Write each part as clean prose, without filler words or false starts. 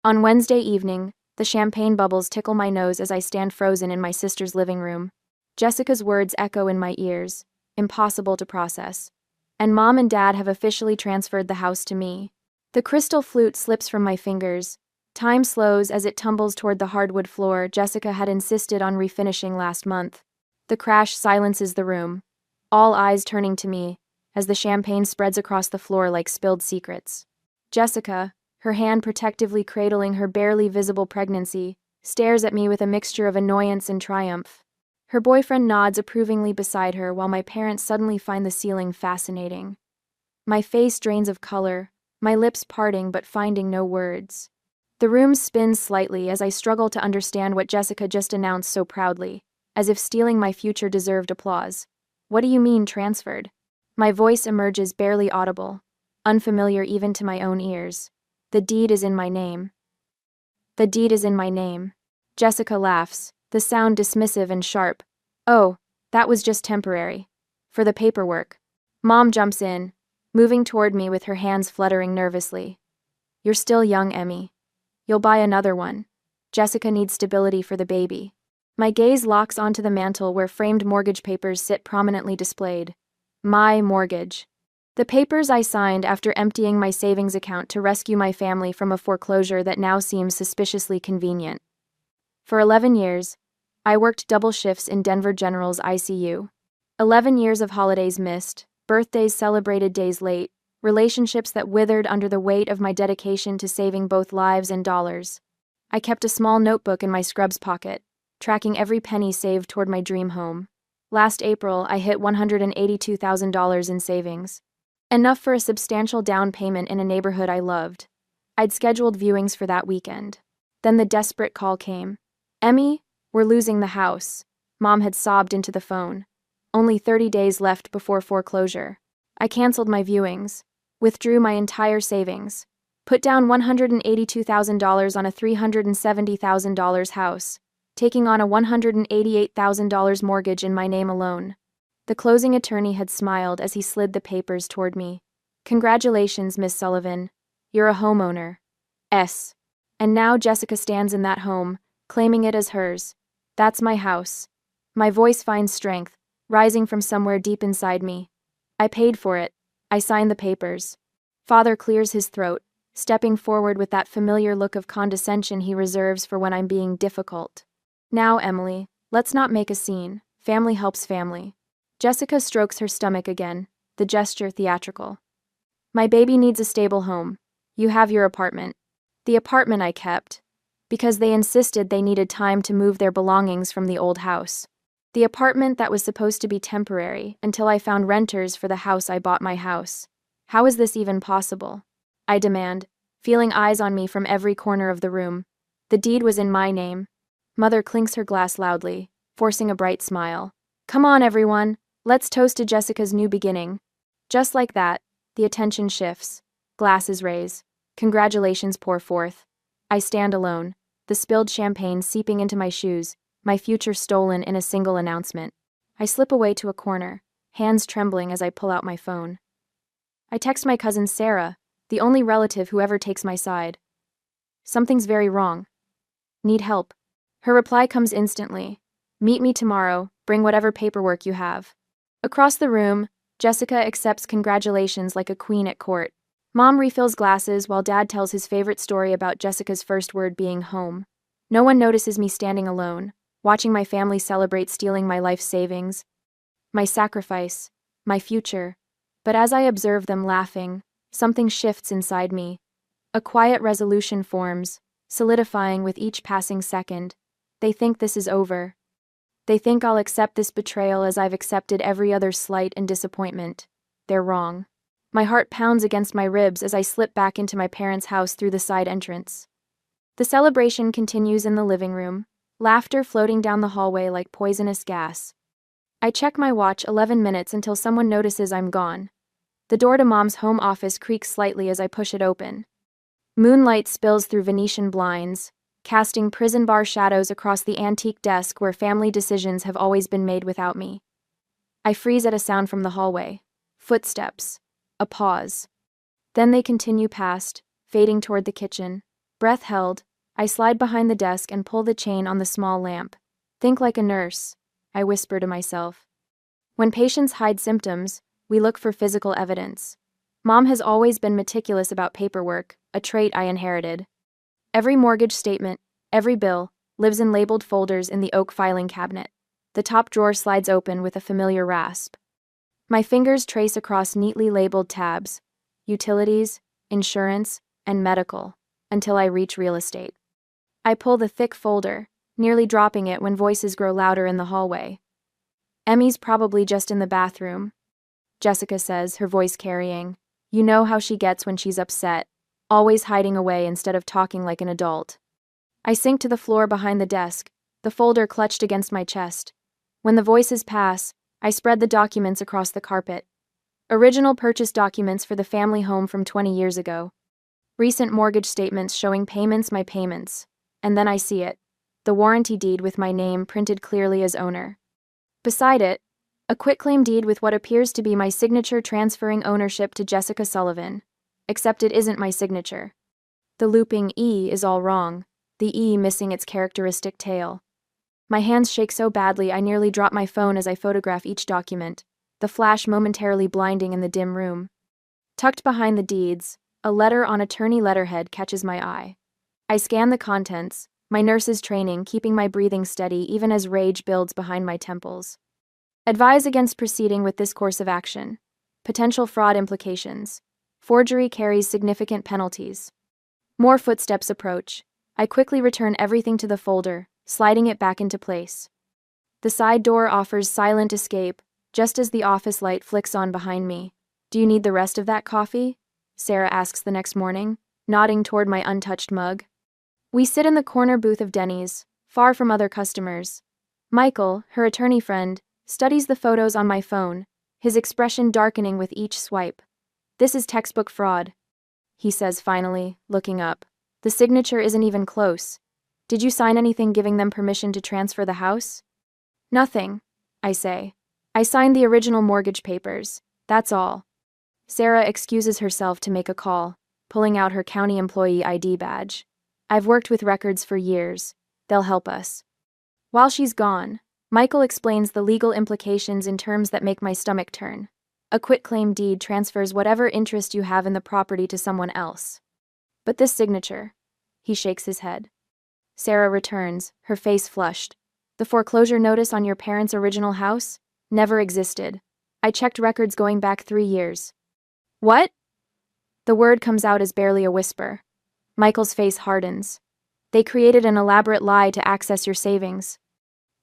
On Wednesday evening, the champagne bubbles tickle my nose as I stand frozen in my sister's living room. Jessica's words echo in my ears, impossible to process. And Mom and Dad have officially transferred the house to me. The crystal flute slips from my fingers. Time slows as it tumbles toward the hardwood floor Jessica had insisted on refinishing last month. The crash silences the room, all eyes turning to me, as the champagne spreads across the floor like spilled secrets. Jessica, her hand protectively cradling her barely visible pregnancy, stares at me with a mixture of annoyance and triumph. Her boyfriend nods approvingly beside her while my parents suddenly find the ceiling fascinating. My face drains of color, my lips parting but finding no words. The room spins slightly as I struggle to understand what Jessica just announced so proudly, as if stealing my future deserved applause. What do you mean, transferred? My voice emerges barely audible, unfamiliar even to my own ears. The deed is in my name. The deed is in my name. Jessica laughs, the sound dismissive and sharp. Oh, that was just temporary. For the paperwork. Mom jumps in, moving toward me with her hands fluttering nervously. You're still young, Emmy. You'll buy another one. Jessica needs stability for the baby. My gaze locks onto the mantel where framed mortgage papers sit prominently displayed. My mortgage. The papers I signed after emptying my savings account to rescue my family from a foreclosure that now seems suspiciously convenient. For 11 years, I worked double shifts in Denver General's ICU. 11 years of holidays missed, birthdays celebrated days late, relationships that withered under the weight of my dedication to saving both lives and dollars. I kept a small notebook in my scrubs pocket, tracking every penny saved toward my dream home. Last April, I hit $182,000 in savings. Enough for a substantial down payment in a neighborhood I loved. I'd scheduled viewings for that weekend. Then the desperate call came. Emmy, we're losing the house. Mom had sobbed into the phone. Only 30 days left before foreclosure. I canceled my viewings, withdrew my entire savings, put down $182,000 on a $370,000 house, taking on a $188,000 mortgage in my name alone. The closing attorney had smiled as he slid the papers toward me. Congratulations, Miss Sullivan. You're a homeowner. And now Jessica stands in that home, claiming it as hers. That's my house. My voice finds strength, rising from somewhere deep inside me. I paid for it. I signed the papers. Father clears his throat, stepping forward with that familiar look of condescension he reserves for when I'm being difficult. Now, Emily, let's not make a scene. Family helps family. Jessica strokes her stomach again, the gesture theatrical. My baby needs a stable home. You have your apartment. The apartment I kept, because they insisted they needed time to move their belongings from the old house. The apartment that was supposed to be temporary until I found renters for the house I bought my house. How is this even possible? I demand, feeling eyes on me from every corner of the room. The deed was in my name. Mother clinks her glass loudly, forcing a bright smile. Come on, everyone. Let's toast to Jessica's new beginning. Just like that, the attention shifts. Glasses raise. Congratulations pour forth. I stand alone, the spilled champagne seeping into my shoes, my future stolen in a single announcement. I slip away to a corner, hands trembling as I pull out my phone. I text my cousin Sarah, the only relative who ever takes my side. Something's very wrong. Need help. Her reply comes instantly. Meet me tomorrow, bring whatever paperwork you have. Across the room, Jessica accepts congratulations like a queen at court. Mom refills glasses while Dad tells his favorite story about Jessica's first word being home. No one notices me standing alone, watching my family celebrate stealing my life savings, my sacrifice, my future. But as I observe them laughing, something shifts inside me. A quiet resolution forms, solidifying with each passing second. They think this is over. They think I'll accept this betrayal as I've accepted every other slight and disappointment. They're wrong. My heart pounds against my ribs as I slip back into my parents' house through the side entrance. The celebration continues in the living room, laughter floating down the hallway like poisonous gas. I check my watch 11 minutes until someone notices I'm gone. The door to Mom's home office creaks slightly as I push it open. Moonlight spills through Venetian blinds, casting prison bar shadows across the antique desk where family decisions have always been made without me. I freeze at a sound from the hallway. Footsteps. A pause. Then they continue past, fading toward the kitchen, Breath held, I slide behind the desk and pull the chain on the small lamp. Think like a nurse, I whisper to myself. When patients hide symptoms, we look for physical evidence. Mom has always been meticulous about paperwork, a trait I inherited. Every mortgage statement, every bill, lives in labeled folders in the oak filing cabinet. The top drawer slides open with a familiar rasp. My fingers trace across neatly labeled tabs, utilities, insurance, and medical, until I reach real estate. I pull the thick folder, nearly dropping it when voices grow louder in the hallway. Emmy's probably just in the bathroom, Jessica says, her voice carrying. You know how she gets when she's upset, always hiding away instead of talking like an adult. I sink to the floor behind the desk, the folder clutched against my chest. When the voices pass, I spread the documents across the carpet. Original purchase documents for the family home from 20 years ago. Recent mortgage statements showing my payments. And then I see it. The warranty deed with my name printed clearly as owner. Beside it, a quitclaim deed with what appears to be my signature transferring ownership to Jessica Sullivan. Except it isn't my signature. The looping E is all wrong, the E missing its characteristic tail. My hands shake so badly I nearly drop my phone as I photograph each document, the flash momentarily blinding in the dim room. Tucked behind the deeds, a letter on attorney letterhead catches my eye. I scan the contents, my nurse's training keeping my breathing steady even as rage builds behind my temples. Advise against proceeding with this course of action. Potential fraud implications. Forgery carries significant penalties. More footsteps approach. I quickly return everything to the folder, sliding it back into place. The side door offers silent escape, just as the office light flicks on behind me. Do you need the rest of that coffee? Sarah asks the next morning, nodding toward my untouched mug. We sit in the corner booth of Denny's, far from other customers. Michael, her attorney friend, studies the photos on my phone, his expression darkening with each swipe. This is textbook fraud, he says finally, looking up. The signature isn't even close. Did you sign anything giving them permission to transfer the house? Nothing, I say. I signed the original mortgage papers, that's all. Sarah excuses herself to make a call, pulling out her county employee ID badge. I've worked with records for years. They'll help us. While she's gone, Michael explains the legal implications in terms that make my stomach turn. A quitclaim deed transfers whatever interest you have in the property to someone else. But this signature, he shakes his head. Sarah returns, her face flushed. The foreclosure notice on your parents' original house? Never existed. I checked records going back 3 years. What? The word comes out as barely a whisper. Michael's face hardens. They created an elaborate lie to access your savings.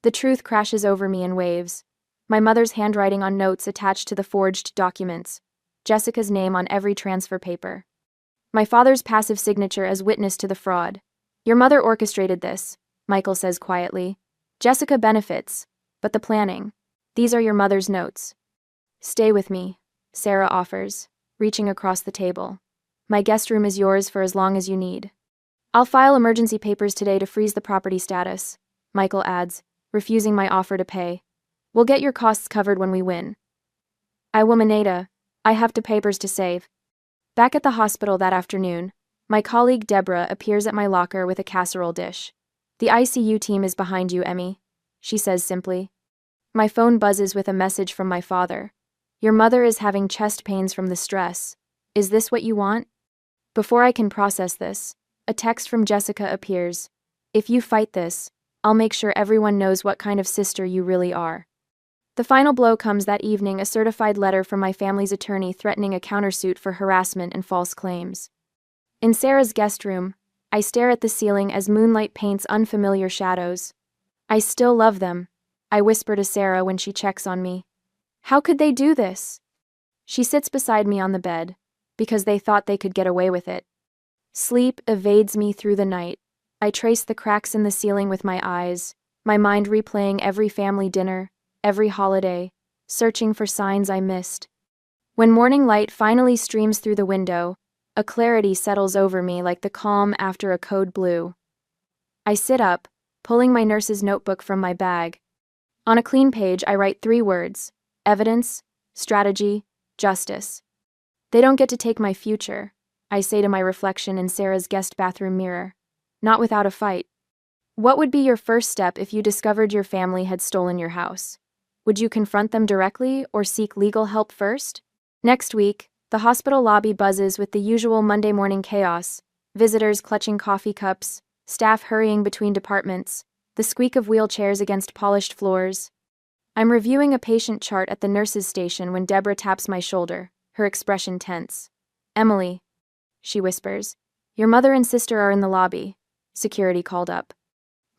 The truth crashes over me in waves. My mother's handwriting on notes attached to the forged documents. Jessica's name on every transfer paper. My father's passive signature as witness to the fraud. Your mother orchestrated this, Michael says quietly. Jessica benefits, but the planning. These are your mother's notes. Stay with me, Sarah offers, reaching across the table. My guest room is yours for as long as you need. I'll file emergency papers today to freeze the property status, Michael adds, refusing my offer to pay. We'll get your costs covered when we win. I will Manada. I have the papers to save. Back at the hospital that afternoon, my colleague Deborah appears at my locker with a casserole dish. The ICU team is behind you, Emmy, she says simply. My phone buzzes with a message from my father. Your mother is having chest pains from the stress. Is this what you want? Before I can process this, a text from Jessica appears. If you fight this, I'll make sure everyone knows what kind of sister you really are. The final blow comes that evening, a certified letter from my family's attorney threatening a countersuit for harassment and false claims. In Sarah's guest room, I stare at the ceiling as moonlight paints unfamiliar shadows. I still love them, I whisper to Sarah when she checks on me. How could they do this? She sits beside me on the bed, because they thought they could get away with it. Sleep evades me through the night. I trace the cracks in the ceiling with my eyes, my mind replaying every family dinner, every holiday, searching for signs I missed. When morning light finally streams through the window, a clarity settles over me like the calm after a code blue. I sit up, pulling my nurse's notebook from my bag. On a clean page, I write 3 words: evidence, strategy, justice. They don't get to take my future. I say to my reflection in Sarah's guest bathroom mirror. Not without a fight. What would be your first step if you discovered your family had stolen your house? Would you confront them directly or seek legal help first? Next week, the hospital lobby buzzes with the usual Monday morning chaos, visitors clutching coffee cups, staff hurrying between departments, the squeak of wheelchairs against polished floors. I'm reviewing a patient chart at the nurse's station when Deborah taps my shoulder, her expression tense. Emily, she whispers, your mother and sister are in the lobby. Security called up.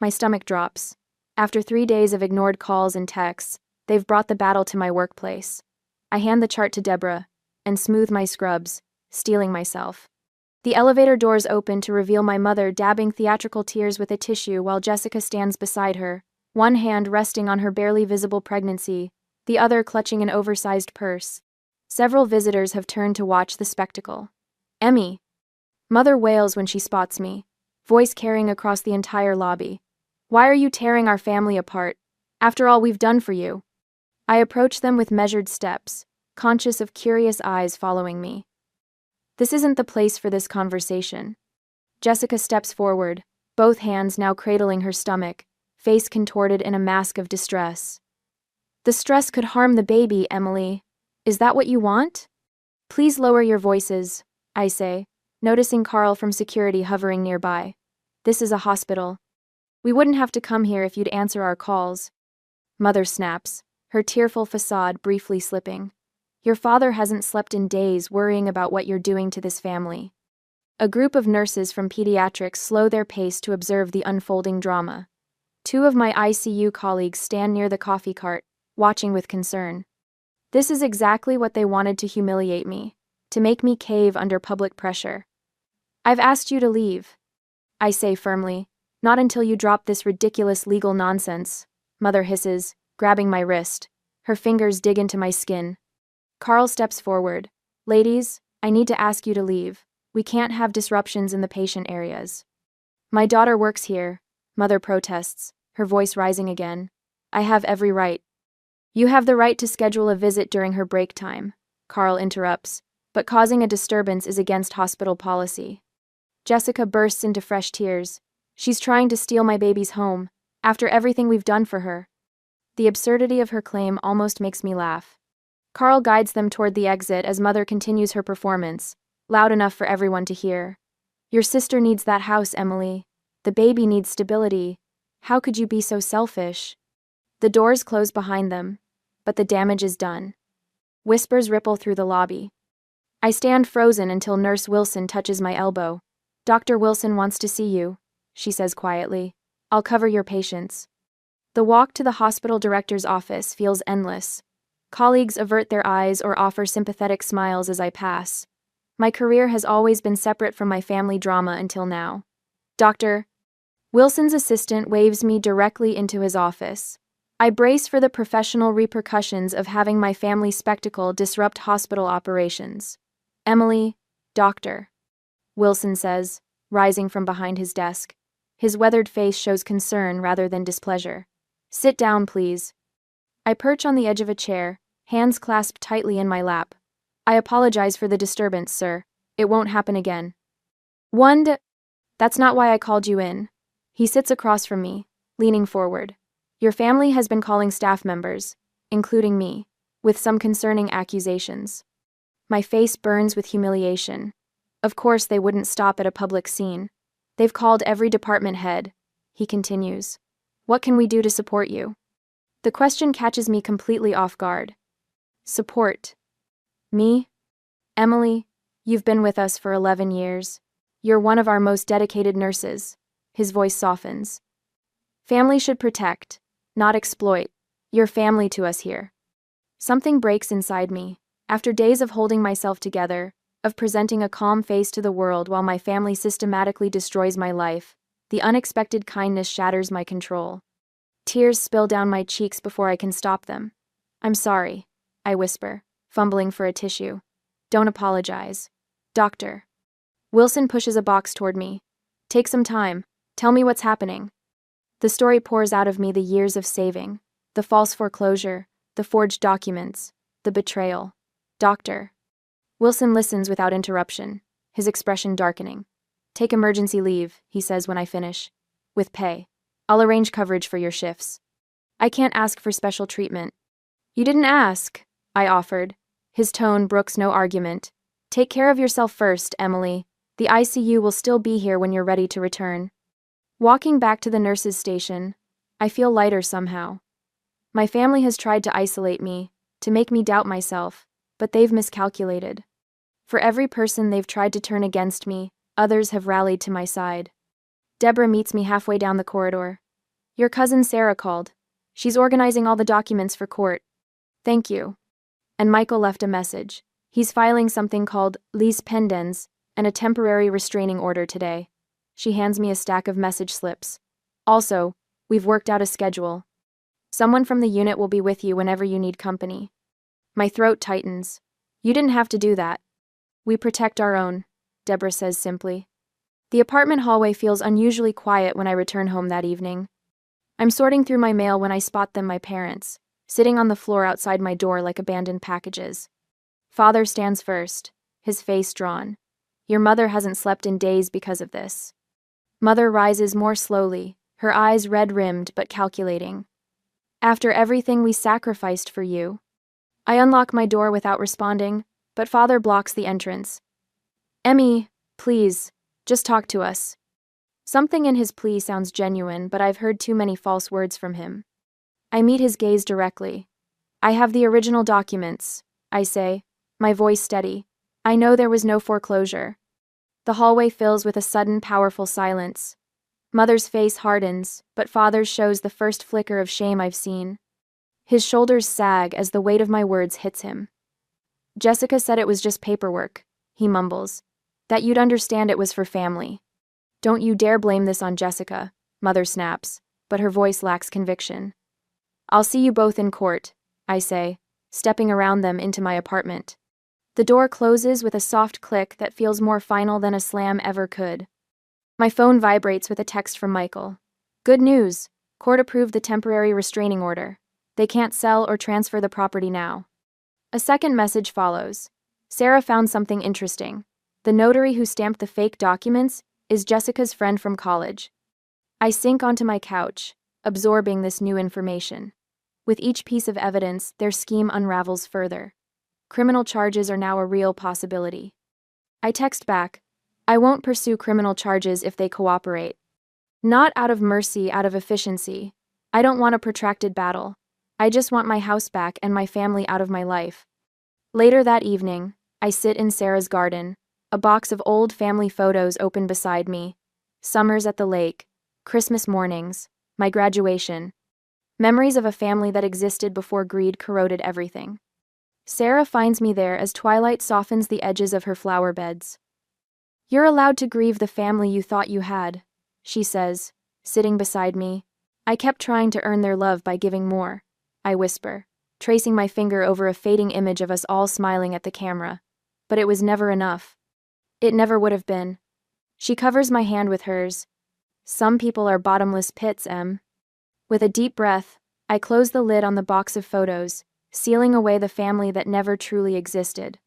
My stomach drops. After 3 days of ignored calls and texts, they've brought the battle to my workplace. I hand the chart to Deborah and smooth my scrubs, steeling myself. The elevator doors open to reveal my mother dabbing theatrical tears with a tissue while Jessica stands beside her, one hand resting on her barely visible pregnancy, the other clutching an oversized purse. Several visitors have turned to watch the spectacle. Emmy. Mother wails when she spots me, voice carrying across the entire lobby. Why are you tearing our family apart? After all we've done for you. I approach them with measured steps, conscious of curious eyes following me. This isn't the place for this conversation. Jessica steps forward, both hands now cradling her stomach, face contorted in a mask of distress. The stress could harm the baby, Emily. Is that what you want? Please lower your voices, I say, noticing Carl from security hovering nearby. This is a hospital. We wouldn't have to come here if you'd answer our calls. Mother snaps, her tearful facade briefly slipping. Your father hasn't slept in days worrying about what you're doing to this family. A group of nurses from pediatrics slow their pace to observe the unfolding drama. 2 of my ICU colleagues stand near the coffee cart, watching with concern. This is exactly what they wanted to humiliate me, to make me cave under public pressure. I've asked you to leave, I say firmly. Not until you drop this ridiculous legal nonsense, Mother hisses, grabbing my wrist. Her fingers dig into my skin. Carl steps forward. Ladies, I need to ask you to leave. We can't have disruptions in the patient areas. My daughter works here, Mother protests, her voice rising again. I have every right. You have the right to schedule a visit during her break time, Carl interrupts, but causing a disturbance is against hospital policy. Jessica bursts into fresh tears. She's trying to steal my baby's home, after everything we've done for her. The absurdity of her claim almost makes me laugh. Carl guides them toward the exit as Mother continues her performance, loud enough for everyone to hear. Your sister needs that house, Emily. The baby needs stability. How could you be so selfish? The doors close behind them, but the damage is done. Whispers ripple through the lobby. I stand frozen until Nurse Wilson touches my elbow. Dr. Wilson wants to see you, she says quietly. I'll cover your patients. The walk to the hospital director's office feels endless. Colleagues avert their eyes or offer sympathetic smiles as I pass. My career has always been separate from my family drama until now. Dr. Wilson's assistant waves me directly into his office. I brace for the professional repercussions of having my family spectacle disrupt hospital operations. Emily, doctor, Wilson says, rising from behind his desk. His weathered face shows concern rather than displeasure. Sit down, please. I perch on the edge of a chair, hands clasped tightly in my lap. I apologize for the disturbance, sir. It won't happen again. That's not why I called you in. He sits across from me, leaning forward. Your family has been calling staff members, including me, with some concerning accusations. My face burns with humiliation. Of course they wouldn't stop at a public scene. They've called every department head, he continues. What can we do to support you? The question catches me completely off guard. Support. Me? Emily, you've been with us for 11 years. You're one of our most dedicated nurses. His voice softens. Family should protect, not exploit. You're family to us here. Something breaks inside me. After days of holding myself together, of presenting a calm face to the world while my family systematically destroys my life, the unexpected kindness shatters my control. Tears spill down my cheeks before I can stop them. I'm sorry, I whisper, fumbling for a tissue. Don't apologize. Doctor. Wilson pushes a box toward me. Take some time. Tell me what's happening. The story pours out of me the years of saving, the false foreclosure, the forged documents, the betrayal. Doctor. Wilson listens without interruption. his expression darkening. Take emergency leave, he says when I finish. With pay. I'll arrange coverage for your shifts. I can't ask for special treatment. You didn't ask, I offered. His tone brooks no argument. Take care of yourself first, Emily. The ICU will still be here when you're ready to return. Walking back to the nurse's station, I feel lighter somehow. My family has tried to isolate me, to make me doubt myself, but they've miscalculated. For every person they've tried to turn against me, others have rallied to my side. Deborah meets me halfway down the corridor. Your cousin Sarah called. She's organizing all the documents for court. Thank you. And Michael left a message. He's filing something called lease pendens and a temporary restraining order today. She hands me a stack of message slips. Also, we've worked out a schedule. Someone from the unit will be with you whenever you need company. My throat tightens. You didn't have to do that. We protect our own, Deborah says simply. The apartment hallway feels unusually quiet when I return home that evening. I'm sorting through my mail when I spot them, my parents, sitting on the floor outside my door like abandoned packages. Father stands first, his face drawn. Your mother hasn't slept in days because of this. Mother rises more slowly, her eyes red-rimmed but calculating. After everything we sacrificed for you. I unlock my door without responding, but Father blocks the entrance. Emmy, please, just talk to us. Something in his plea sounds genuine, but I've heard too many false words from him. I meet his gaze directly. I have the original documents, I say, my voice steady. I know there was no foreclosure. The hallway fills with a sudden, powerful silence. Mother's face hardens, but Father's shows the first flicker of shame I've seen. His shoulders sag as the weight of my words hits him. Jessica said it was just paperwork, he mumbles. That you'd understand it was for family. Don't you dare blame this on Jessica, Mother snaps, but her voice lacks conviction. I'll see you both in court, I say, stepping around them into my apartment. The door closes with a soft click that feels more final than a slam ever could. My phone vibrates with a text from Michael. Good news, court approved the temporary restraining order. They can't sell or transfer the property now. A second message follows. Sarah found something interesting. The notary who stamped the fake documents is Jessica's friend from college. I sink onto my couch, absorbing this new information. With each piece of evidence, their scheme unravels further. Criminal charges are now a real possibility. I text back, I won't pursue criminal charges if they cooperate. Not out of mercy, out of efficiency. I don't want a protracted battle. I just want my house back and my family out of my life. Later that evening, I sit in Sarah's garden, a box of old family photos open beside me. Summers at the lake, Christmas mornings, my graduation. Memories of a family that existed before greed corroded everything. Sarah finds me there as twilight softens the edges of her flower beds. You're allowed to grieve the family you thought you had, she says, sitting beside me. I kept trying to earn their love by giving more, I whisper, tracing my finger over a fading image of us all smiling at the camera. But it was never enough. It never would have been. She covers my hand with hers. Some people are bottomless pits, Em. With a deep breath, I close the lid on the box of photos, sealing away the family that never truly existed.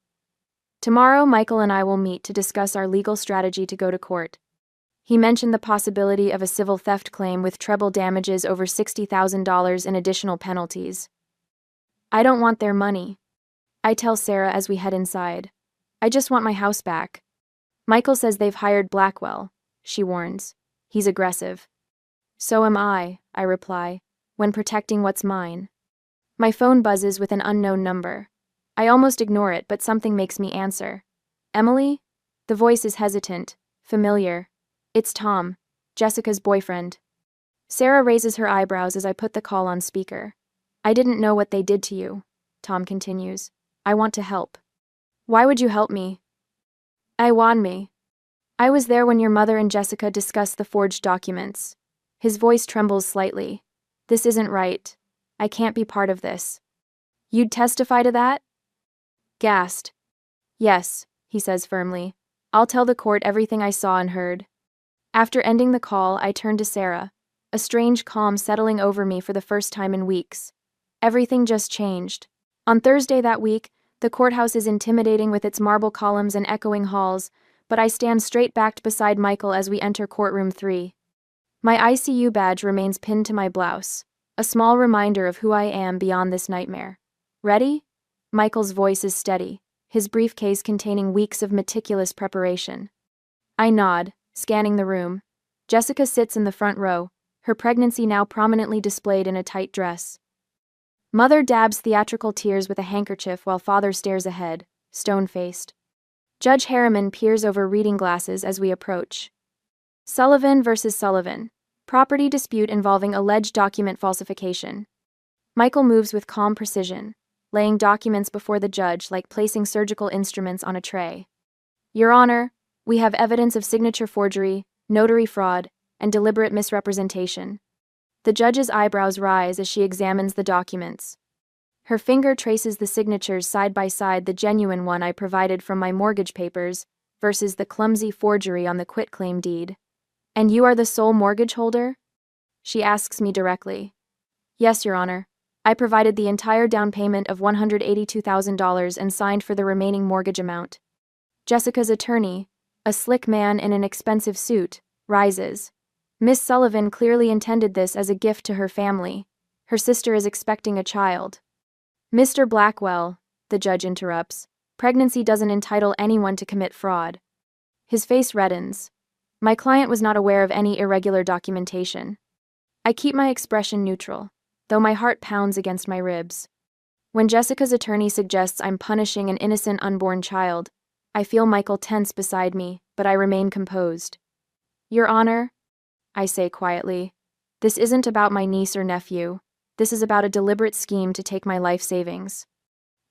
Tomorrow, Michael and I will meet to discuss our legal strategy to go to court. He mentioned the possibility of a civil theft claim with treble damages over $60,000 in additional penalties. I don't want their money, I tell Sarah as we head inside. I just want my house back. Michael says they've hired Blackwell, she warns. He's aggressive. So am I reply, when protecting what's mine. My phone buzzes with an unknown number. I almost ignore it, but something makes me answer. Emily? The voice is hesitant, familiar. It's Tom, Jessica's boyfriend. Sarah raises her eyebrows as I put the call on speaker. I didn't know what they did to you, Tom continues. I want to help. Why would you help me? I want me. I was there when your mother and Jessica discussed the forged documents. His voice trembles slightly. This isn't right. I can't be part of this. You'd testify to that? Gasped. Yes, he says firmly. I'll tell the court everything I saw and heard. After ending the call, I turn to Sarah, a strange calm settling over me for the first time in weeks. Everything just changed. On Thursday that week, the courthouse is intimidating with its marble columns and echoing halls, but I stand straight-backed beside Michael as we enter courtroom 3. My ICU badge remains pinned to my blouse, a small reminder of who I am beyond this nightmare. Ready? Michael's voice is steady, his briefcase containing weeks of meticulous preparation. I nod, scanning the room. Jessica sits in the front row, her pregnancy now prominently displayed in a tight dress. Mother dabs theatrical tears with a handkerchief while father stares ahead, stone-faced. Judge Harriman peers over reading glasses as we approach. Sullivan versus Sullivan. Property dispute involving alleged document falsification. Michael moves with calm precision, laying documents before the judge like placing surgical instruments on a tray. Your Honor, we have evidence of signature forgery, notary fraud, and deliberate misrepresentation. The judge's eyebrows rise as she examines the documents. Her finger traces the signatures side by side, the genuine one I provided from my mortgage papers versus the clumsy forgery on the quitclaim deed. And you are the sole mortgage holder? She asks me directly. Yes, Your Honor. I provided the entire down payment of $182,000 and signed for the remaining mortgage amount. Jessica's attorney, a slick man in an expensive suit, rises. Miss Sullivan clearly intended this as a gift to her family. Her sister is expecting a child. Mr. Blackwell, the judge interrupts, pregnancy doesn't entitle anyone to commit fraud. His face reddens. My client was not aware of any irregular documentation. I keep my expression neutral, though my heart pounds against my ribs. When Jessica's attorney suggests I'm punishing an innocent unborn child, I feel Michael tense beside me, but I remain composed. Your Honor, I say quietly, this isn't about my niece or nephew. This is about a deliberate scheme to take my life savings.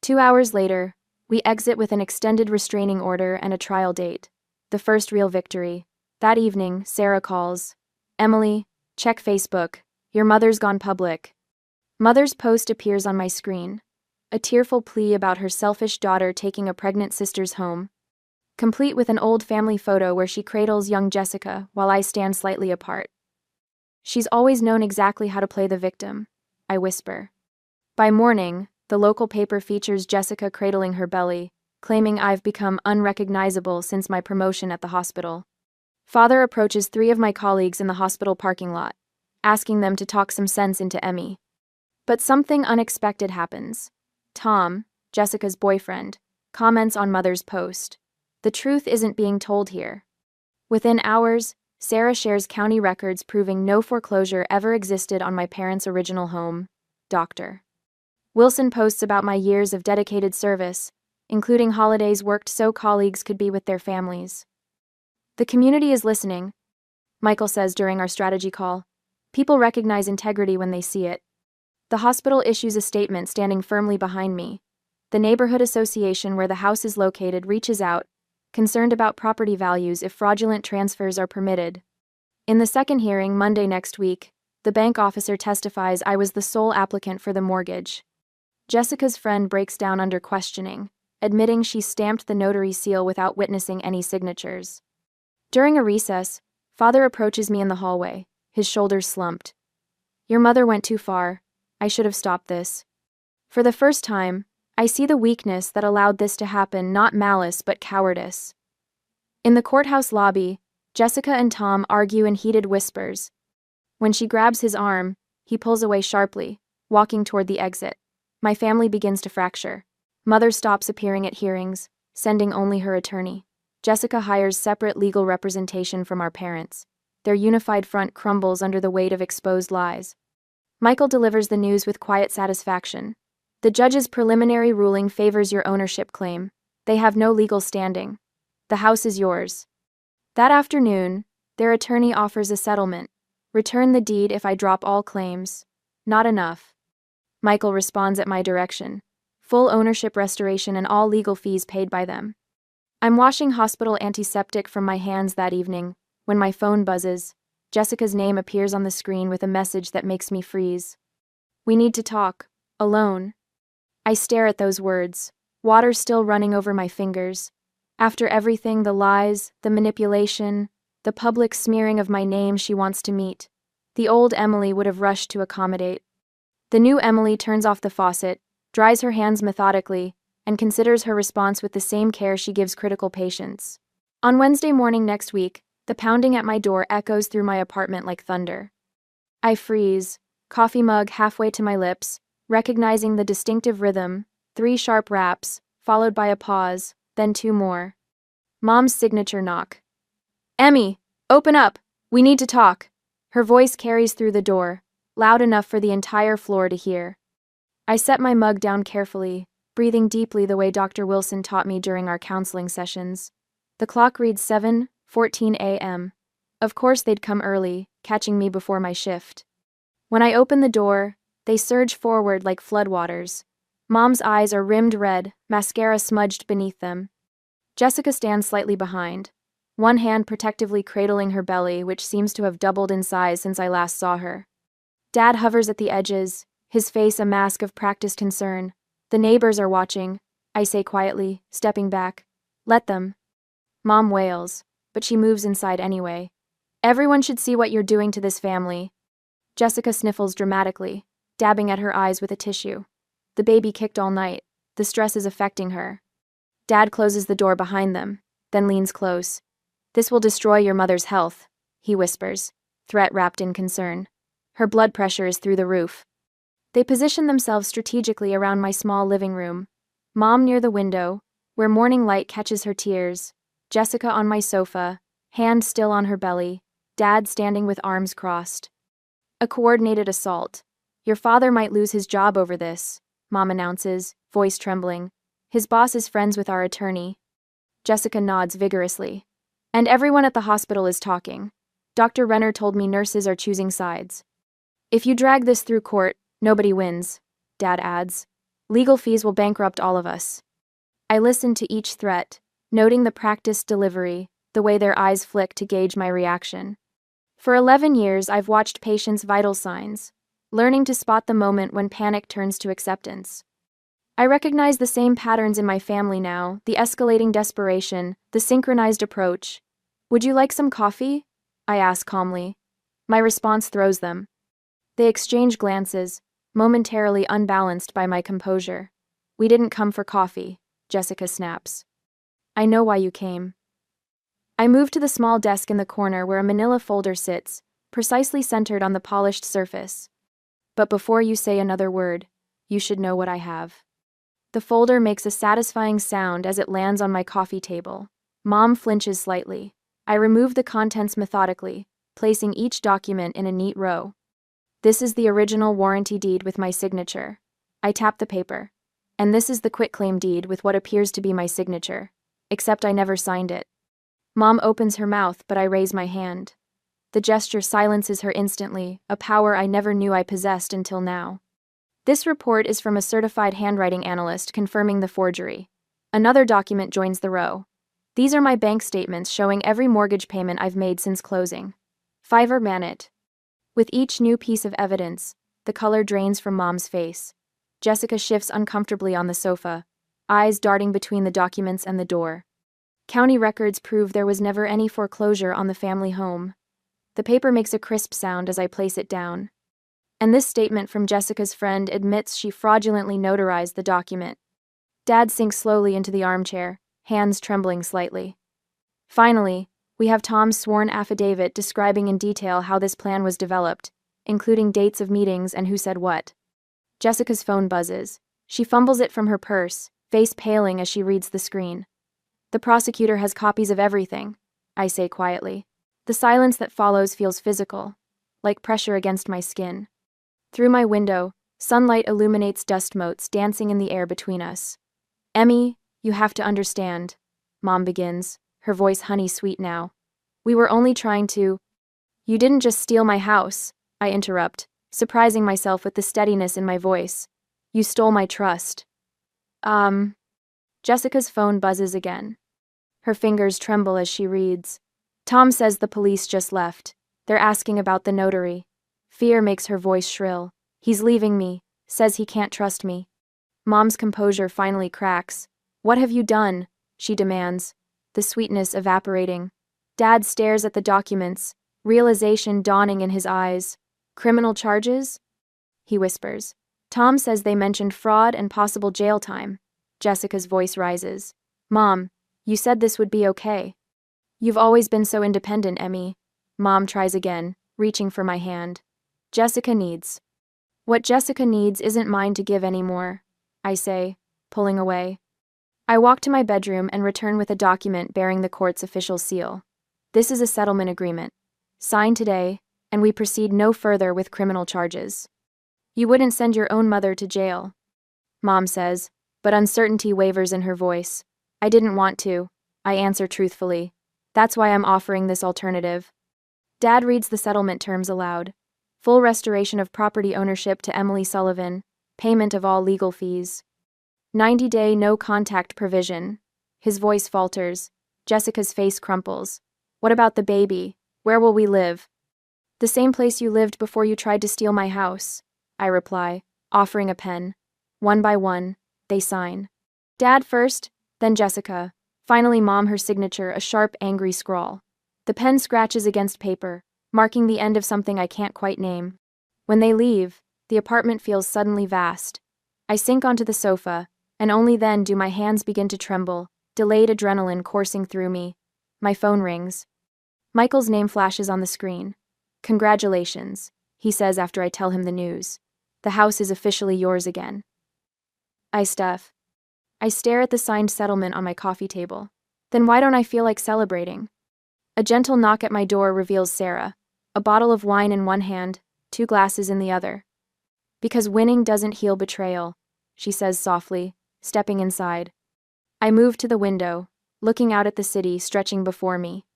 2 hours later, we exit with an extended restraining order and a trial date. The first real victory. That evening, Sarah calls. Emily, check Facebook. Your mother's gone public. Mother's post appears on my screen. A tearful plea about her selfish daughter taking a pregnant sister's home, complete with an old family photo where she cradles young Jessica while I stand slightly apart. She's always known exactly how to play the victim, I whisper. By morning, the local paper features Jessica cradling her belly, claiming I've become unrecognizable since my promotion at the hospital. Father approaches 3 of my colleagues in the hospital parking lot, asking them to talk some sense into Emmy. But something unexpected happens. Tom, Jessica's boyfriend, comments on Mother's post. The truth isn't being told here. Within hours, Sarah shares county records proving no foreclosure ever existed on my parents' original home. Dr. Wilson posts about my years of dedicated service, including holidays worked so colleagues could be with their families. The community is listening, Michael says during our strategy call. People recognize integrity when they see it. The hospital issues a statement standing firmly behind me. The neighborhood association where the house is located reaches out, concerned about property values if fraudulent transfers are permitted. In the second hearing Monday next week, the bank officer testifies I was the sole applicant for the mortgage. Jessica's friend breaks down under questioning, admitting she stamped the notary seal without witnessing any signatures. During a recess, Father approaches me in the hallway, his shoulders slumped. Your mother went too far. I should have stopped this. For the first time, I see the weakness that allowed this to happen, not malice but cowardice. In the courthouse lobby, Jessica and Tom argue in heated whispers. When she grabs his arm, he pulls away sharply, walking toward the exit. My family begins to fracture. Mother stops appearing at hearings, sending only her attorney. Jessica hires separate legal representation from our parents. Their unified front crumbles under the weight of exposed lies. Michael delivers the news with quiet satisfaction. The judge's preliminary ruling favors your ownership claim. They have no legal standing. The house is yours. That afternoon, their attorney offers a settlement. Return the deed if I drop all claims. Not enough. Michael responds at my direction. Full ownership restoration and all legal fees paid by them. I'm washing hospital antiseptic from my hands that evening, when my phone buzzes. Jessica's name appears on the screen with a message that makes me freeze. We need to talk. Alone. I stare at those words, water still running over my fingers. After everything, the lies, the manipulation, the public smearing of my name, she wants to meet. The old Emily would have rushed to accommodate. The new Emily turns off the faucet, dries her hands methodically, and considers her response with the same care she gives critical patients. On Wednesday morning next week, the pounding at my door echoes through my apartment like thunder. I freeze, coffee mug halfway to my lips, recognizing the distinctive rhythm, 3 sharp raps, followed by a pause, then 2 more. Mom's signature knock. "Emmy, open up! We need to talk." Her voice carries through the door, loud enough for the entire floor to hear. I set my mug down carefully, breathing deeply the way Dr. Wilson taught me during our counseling sessions. The clock reads 7:14 a.m. Of course they'd come early, catching me before my shift. When I open the door, they surge forward like floodwaters. Mom's eyes are rimmed red, mascara smudged beneath them. Jessica stands slightly behind, one hand protectively cradling her belly, which seems to have doubled in size since I last saw her. Dad hovers at the edges, his face a mask of practiced concern. "The neighbors are watching," I say quietly, stepping back. "Let them." Mom wails, but she moves inside anyway. "Everyone should see what you're doing to this family." Jessica sniffles dramatically, dabbing at her eyes with a tissue. The baby kicked all night. The stress is affecting her. Dad closes the door behind them, then leans close. "This will destroy your mother's health," he whispers, threat wrapped in concern. Her blood pressure is through the roof. They position themselves strategically around my small living room. Mom near the window, where morning light catches her tears. Jessica on my sofa, hand still on her belly. Dad standing with arms crossed. A coordinated assault. "Your father might lose his job over this," Mom announces, voice trembling. "His boss is friends with our attorney." Jessica nods vigorously. "And everyone at the hospital is talking. Dr. Renner told me nurses are choosing sides." "If you drag this through court, nobody wins," Dad adds. "Legal fees will bankrupt all of us." I listen to each threat, noting the practiced delivery, the way their eyes flick to gauge my reaction. For 11 years, I've watched patients' vital signs, learning to spot the moment when panic turns to acceptance. I recognize the same patterns in my family now, the escalating desperation, the synchronized approach. "Would you like some coffee?" I ask calmly. My response throws them. They exchange glances, momentarily unbalanced by my composure. "We didn't come for coffee," Jessica snaps. "I know why you came." I move to the small desk in the corner where a manila folder sits, precisely centered on the polished surface. "But before you say another word, you should know what I have." The folder makes a satisfying sound as it lands on my coffee table. Mom flinches slightly. I remove the contents methodically, placing each document in a neat row. "This is the original warranty deed with my signature." I tap the paper. "And this is the quitclaim deed with what appears to be my signature. Except I never signed it." Mom opens her mouth, but I raise my hand. The gesture silences her instantly, a power I never knew I possessed until now. This report is from a certified handwriting analyst confirming the forgery. Another document joins the row. These are my bank statements showing every mortgage payment I've made since closing. Fiverr Manit. With each new piece of evidence, the color drains from Mom's face. Jessica shifts uncomfortably on the sofa, eyes darting between the documents and the door. County records prove there was never any foreclosure on the family home. The paper makes a crisp sound as I place it down. And this statement from Jessica's friend admits she fraudulently notarized the document. Dad sinks slowly into the armchair, hands trembling slightly. Finally, we have Tom's sworn affidavit describing in detail how this plan was developed, including dates of meetings and who said what. Jessica's phone buzzes. She fumbles it from her purse, face paling as she reads the screen. "The prosecutor has copies of everything," I say quietly. The silence that follows feels physical, like pressure against my skin. Through my window, sunlight illuminates dust motes dancing in the air between us. "Emmy, you have to understand," Mom begins, her voice honey-sweet now. "We were only trying to—" "You didn't just steal my house," I interrupt, surprising myself with the steadiness in my voice. "You stole my trust." Jessica's phone buzzes again. Her fingers tremble as she reads. "Tom says the police just left. They're asking about the notary." Fear makes her voice shrill. "He's leaving me, says he can't trust me." Mom's composure finally cracks. "What have you done?" she demands, the sweetness evaporating. Dad stares at the documents, realization dawning in his eyes. "Criminal charges?" he whispers. "Tom says they mentioned fraud and possible jail time." Jessica's voice rises. "Mom, you said this would be okay." You've always been so independent, Emmy. Mom tries again, reaching for my hand. Jessica needs. What Jessica needs isn't mine to give anymore, I say, pulling away. I walk to my bedroom and return with a document bearing the court's official seal. This is a settlement agreement. Signed today, and we proceed no further with criminal charges. You wouldn't send your own mother to jail, Mom says, but uncertainty wavers in her voice. I didn't want to, I answer truthfully. That's why I'm offering this alternative. Dad reads the settlement terms aloud. Full restoration of property ownership to Emily Sullivan, payment of all legal fees. 90-day no-contact provision. His voice falters. Jessica's face crumples. What about the baby? Where will we live? The same place you lived before you tried to steal my house, I reply, offering a pen. One by one, they sign. Dad first, then Jessica. Finally Mom, her signature, a sharp, angry scrawl. The pen scratches against paper, marking the end of something I can't quite name. When they leave, the apartment feels suddenly vast. I sink onto the sofa, and only then do my hands begin to tremble, delayed adrenaline coursing through me. My phone rings. Michael's name flashes on the screen. Congratulations, he says after I tell him the news. The house is officially yours again. I stare at the signed settlement on my coffee table. Then why don't I feel like celebrating? A gentle knock at my door reveals Sarah, a bottle of wine in one hand, 2 glasses in the other. Because winning doesn't heal betrayal, she says softly, stepping inside. I move to the window, looking out at the city stretching before me.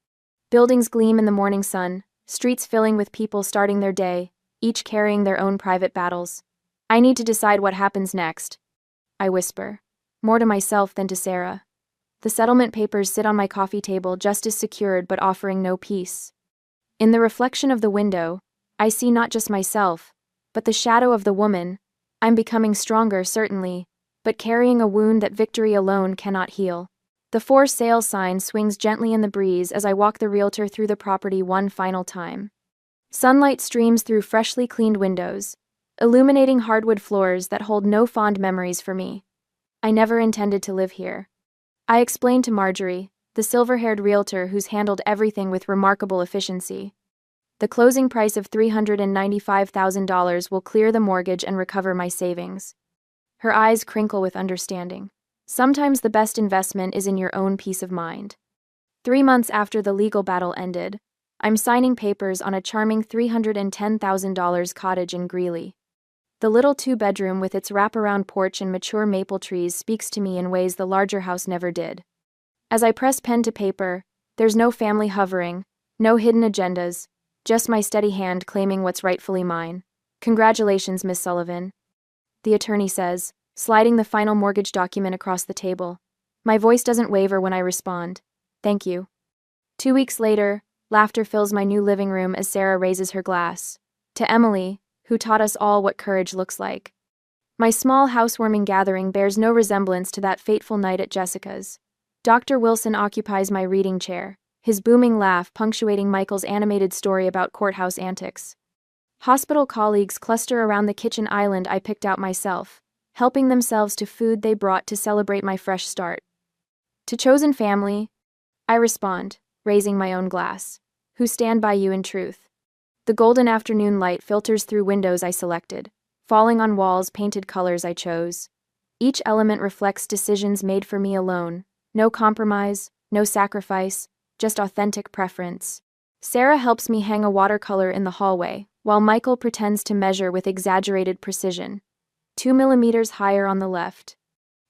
Buildings gleam in the morning sun, streets filling with people starting their day, each carrying their own private battles. I need to decide what happens next, I whisper, more to myself than to Sarah. The settlement papers sit on my coffee table just as secured but offering no peace. In the reflection of the window, I see not just myself, but the shadow of the woman. I'm becoming stronger, certainly, but carrying a wound that victory alone cannot heal. The for sale sign swings gently in the breeze as I walk the realtor through the property one final time. Sunlight streams through freshly cleaned windows, illuminating hardwood floors that hold no fond memories for me. I never intended to live here. I explained to Marjorie, the silver-haired realtor who's handled everything with remarkable efficiency. The closing price of $395,000 will clear the mortgage and recover my savings. Her eyes crinkle with understanding. Sometimes the best investment is in your own peace of mind. 3 months after the legal battle ended, I'm signing papers on a charming $310,000 cottage in Greeley. The little 2-bedroom with its wraparound porch and mature maple trees speaks to me in ways the larger house never did. As I press pen to paper, there's no family hovering, no hidden agendas, just my steady hand claiming what's rightfully mine. Congratulations, Miss Sullivan, the attorney says, sliding the final mortgage document across the table. My voice doesn't waver when I respond. Thank you. 2 weeks later, laughter fills my new living room as Sarah raises her glass. To Emily, who taught us all what courage looks like. My small housewarming gathering bears no resemblance to that fateful night at Jessica's. Dr. Wilson occupies my reading chair, his booming laugh punctuating Michael's animated story about courthouse antics. Hospital colleagues cluster around the kitchen island I picked out myself, helping themselves to food they brought to celebrate my fresh start. To chosen family, I respond, raising my own glass, who stand by you in truth. The golden afternoon light filters through windows I selected, falling on walls painted colors I chose. Each element reflects decisions made for me alone. No compromise, no sacrifice, just authentic preference. Sarah helps me hang a watercolor in the hallway, while Michael pretends to measure with exaggerated precision. 2 millimeters higher on the left,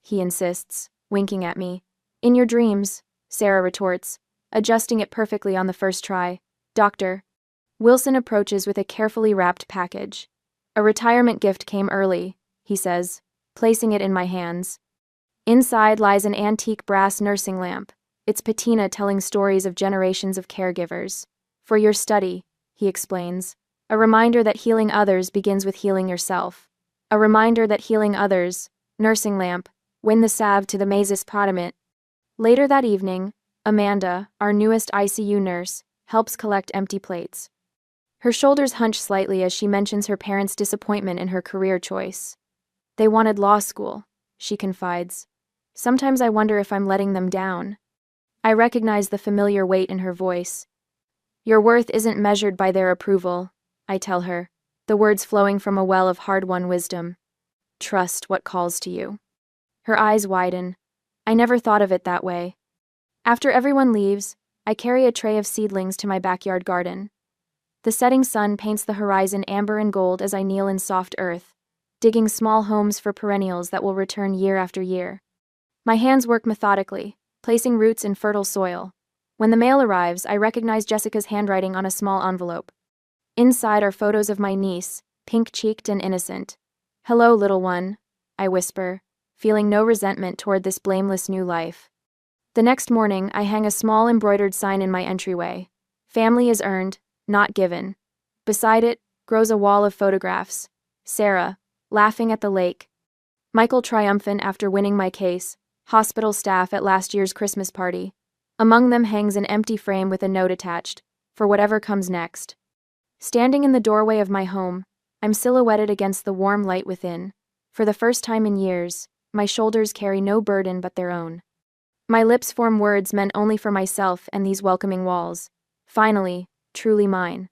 he insists, winking at me. In your dreams, Sarah retorts, adjusting it perfectly on the first try. Doctor. Wilson approaches with a carefully wrapped package. A retirement gift came early, he says, placing it in my hands. Inside lies an antique brass nursing lamp, its patina telling stories of generations of caregivers. For your study, he explains. A reminder that healing others begins with healing yourself. A reminder that healing others, nursing lamp, win the salve to the Masis Potamit. Later that evening, Amanda, our newest ICU nurse, helps collect empty plates. Her shoulders hunch slightly as she mentions her parents' disappointment in her career choice. They wanted law school, she confides. Sometimes I wonder if I'm letting them down. I recognize the familiar weight in her voice. Your worth isn't measured by their approval, I tell her, the words flowing from a well of hard-won wisdom. Trust what calls to you. Her eyes widen. I never thought of it that way. After everyone leaves, I carry a tray of seedlings to my backyard garden. The setting sun paints the horizon amber and gold as I kneel in soft earth, digging small homes for perennials that will return year after year. My hands work methodically, placing roots in fertile soil. When the mail arrives, I recognize Jessica's handwriting on a small envelope. Inside are photos of my niece, pink-cheeked and innocent. Hello, little one, I whisper, feeling no resentment toward this blameless new life. The next morning, I hang a small embroidered sign in my entryway. Family is earned, not given. Beside it grows a wall of photographs. Sarah, laughing at the lake. Michael triumphant after winning my case. Hospital staff at last year's Christmas party. Among them hangs an empty frame with a note attached, for whatever comes next. Standing in the doorway of my home, I'm silhouetted against the warm light within. For the first time in years, my shoulders carry no burden but their own. My lips form words meant only for myself and these welcoming walls. Finally, truly mine.